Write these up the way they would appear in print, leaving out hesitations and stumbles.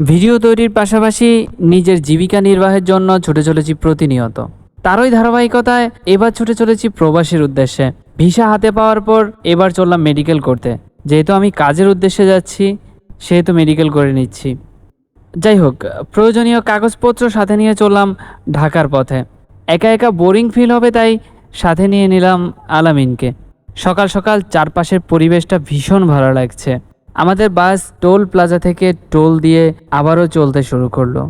Video তৈরির পাশাপাশি নিজের জীবিকা নির্বাহের জন্য ছুটে চলেছি প্রতিনিয়ত। তারই ধারাবাহিকতায় এবার ছুটে চলেছি প্রবাসীর উদ্দেশ্যে। ভিসা হাতে পাওয়ার পর এবার চললাম মেডিকেল করতে। যেহেতু আমি কাজের উদ্দেশ্যে যাচ্ছি, সেহেতু মেডিকেল করে নিচ্ছি। যাই হোক, প্রয়োজনীয় কাগজপত্র সাথে নিয়ে চললাম ঢাকার পথে। একা একা বোরিং ফিল হবে, তাই সাথে নিয়ে নিলাম আলামিনকে। সকাল সকাল চারপাশের পরিবেশটা ভীষণ ভালো লাগছে। আমাদের বাস টোল প্লাজা থেকে টোল দিয়ে আবারও চলতে শুরু করলো।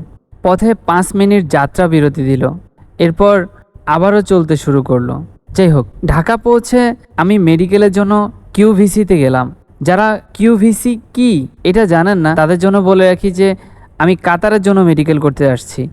পথে 5 মিনিট যাত্রা বিরতি দিল, এরপর আবারও চলতে শুরু করলো। যাই হোক, ঢাকা পৌঁছে আমি মেডিকেলের জন্য কিউভিসিতে গেলাম। যারা কিউভিসি কি এটা জানেন না, তাদের জন্য বলে রাখি যে আমি কাতারের জন্য মেডিকেল করতে আসছি।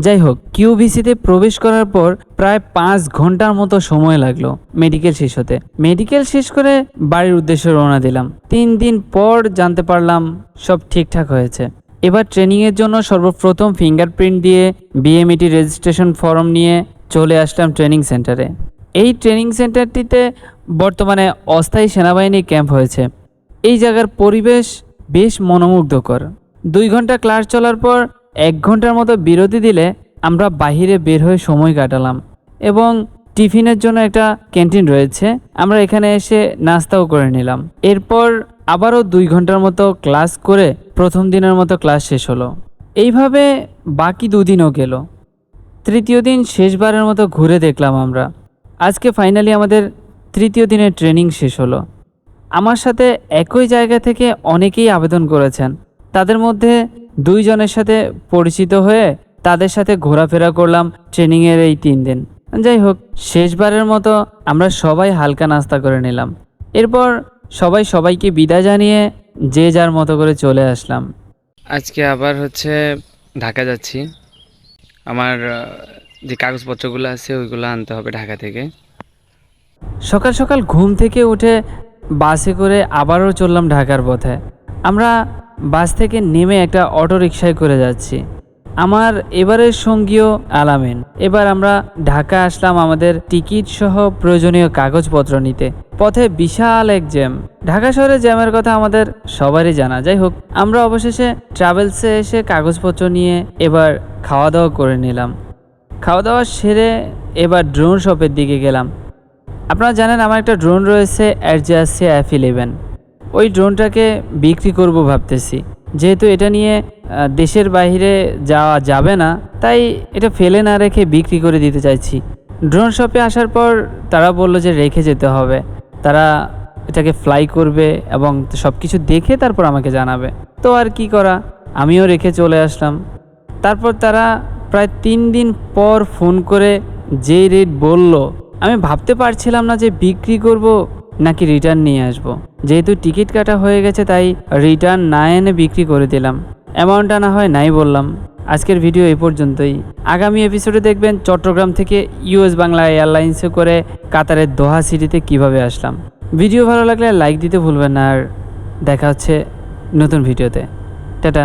যাই হোক, কিউভিসিতে প্রবেশ করার পর প্রায় 5 ঘন্টার মতো সময় লাগলো মেডিকেল শেষ হতে। মেডিকেল শেষ করে বাড়ির উদ্দেশ্যে রওনা দিলাম। 3 দিন পর জানতে পারলাম সব ঠিকঠাক হয়েছে। এবার ট্রেনিংয়ের জন্য সর্বপ্রথম ফিঙ্গারপ্রিন্ট দিয়ে বিএমইটি রেজিস্ট্রেশন ফর্ম নিয়ে চলে আসলাম ট্রেনিং সেন্টারে। এই ট্রেনিং সেন্টারটিতে বর্তমানে অস্থায়ী সেনাবাহিনী ক্যাম্প হয়েছে। এই জায়গার পরিবেশ বেশ মনোমুগ্ধকর। 2 ঘন্টা ক্লাস চলার পর 1 ঘন্টার মতো বিরতি দিলে আমরা বাহিরে বের হয়ে সময় কাটালাম এবং টিফিনের জন্য একটা ক্যান্টিন রয়েছে, আমরা এখানে এসে নাস্তাও করে নিলাম। এরপর আবারও 2 ঘন্টার মতো ক্লাস করে প্রথম দিনের মতো ক্লাস শেষ হলো। এইভাবে বাকি 2 দিনও গেল। তৃতীয় দিন শেষবারের মতো ঘুরে দেখলাম আমরা। আজকে ফাইনালি আমাদের 3য় দিনের ট্রেনিং শেষ হলো। আমার সাথে একই জায়গা থেকে অনেকেই আবেদন করেছেন। তাদের মধ্যে 2 জনের সাথে পরিচিত হয়ে তাদের সাথে ঘোরাফেরা করলাম ট্রেনিংয়ের এই 3 দিন। যাই হোক, শেষবারের মতো আমরা সবাই হালকা নাস্তা করে নিলাম। এরপর সবাই সবাইকে বিদায় জানিয়ে যে যার মতো করে চলে আসলাম। আজকে আবার ঢাকা যাচ্ছি। আমার যে কাগজপত্রগুলো আছে ওইগুলো আনতে হবে ঢাকা থেকে। সকাল সকাল ঘুম থেকে উঠে বাসে করে আবারও চললাম ঢাকার পথে। আমরা বাস থেকে নেমে একটা অটো রিকশায় করে যাচ্ছি। আমার এবারের সঙ্গীও আলামিন। এবার আমরা ঢাকা আসলাম আমাদের টিকিট সহ প্রয়োজনীয় কাগজপত্র নিতে। পথে বিশাল এক জ্যাম। ঢাকা শহরে জ্যামের কথা আমাদের সবারই জানা। যাই হোক, আমরা অবশেষে ট্রাভেলসে এসে কাগজপত্র নিয়ে এবার খাওয়া দাওয়া করে নিলাম। খাওয়া দাওয়া সেরে এবার ড্রোন শপের দিকে গেলাম। আপনারা জানেন আমার একটা ড্রোন রয়েছে, অ্যাডজাসি F11। ওই ড্রোনটাকে বিক্রি করব ভাবতেছি। যেহেতু এটা নিয়ে দেশের বাইরে যাওয়া যাবে না, তাই এটা ফেলে না রেখে বিক্রি করে দিতে চাইছি। ড্রোন শপে আসার পর তারা বলল যে রেখে যেতে হবে, তারা এটাকে ফ্লাই করবে এবং সব কিছু দেখে তারপর আমাকে জানাবে। তো আর কি করা, আমিও রেখে চলে আসলাম। তারপর তারা প্রায় 3 দিন পর ফোন করে যেই রেট বলল, আমি ভাবতে পারছিলাম না যে বিক্রি করব নাকি রিটার্ন নিয়ে আসব। যেহেতু টিকিট কাটা হয়ে গেছে, তাই রিটার্ন না এনে বিক্রি করে দিলাম। অ্যামাউন্টটা না হয় নাই বললাম। আজকের ভিডিও এই পর্যন্তই। আগামী এপিসোডে দেখবেন চট্টগ্রাম থেকে US বাংলা এয়ারলাইন্সে করে কাতারের দোহা সিটিতে কিভাবে আসলাম। ভিডিও ভালো লাগলে লাইক দিতে ভুলবেন না। আর দেখা হচ্ছে নতুন ভিডিওতে। টাটা।